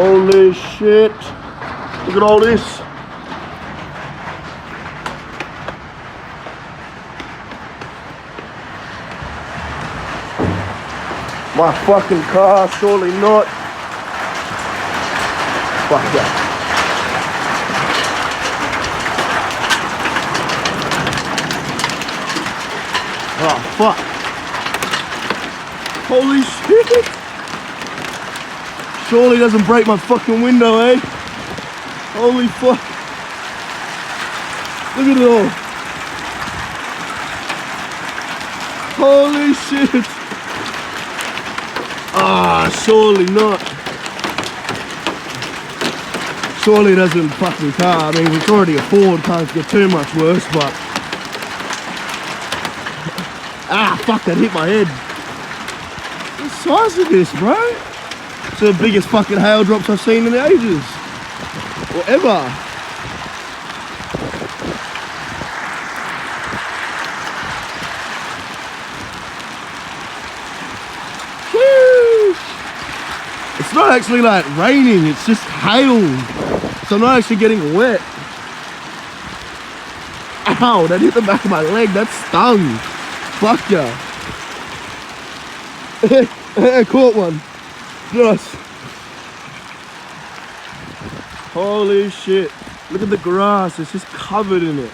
Holy shit. Look at all this. My fucking car, surely not. Fuck that. Oh, fuck. Holy shit. Surely doesn't break my fucking window, eh? Holy fuck. Look at it all. Holy shit. Ah, surely not. Surely it doesn't fuck my car. I mean, it's already a Ford, can't get too much worse, but... Ah, fuck, that hit my head. What size is this, bro? It's the biggest fucking hail drops I've seen in ages. Or ever. It's not actually like raining, it's just hail. So I'm not actually getting wet. Ow, that hit the back of my leg, that stung. Fuck yeah. I caught one. Yes. Holy shit. Look at the grass, it's just covered in it.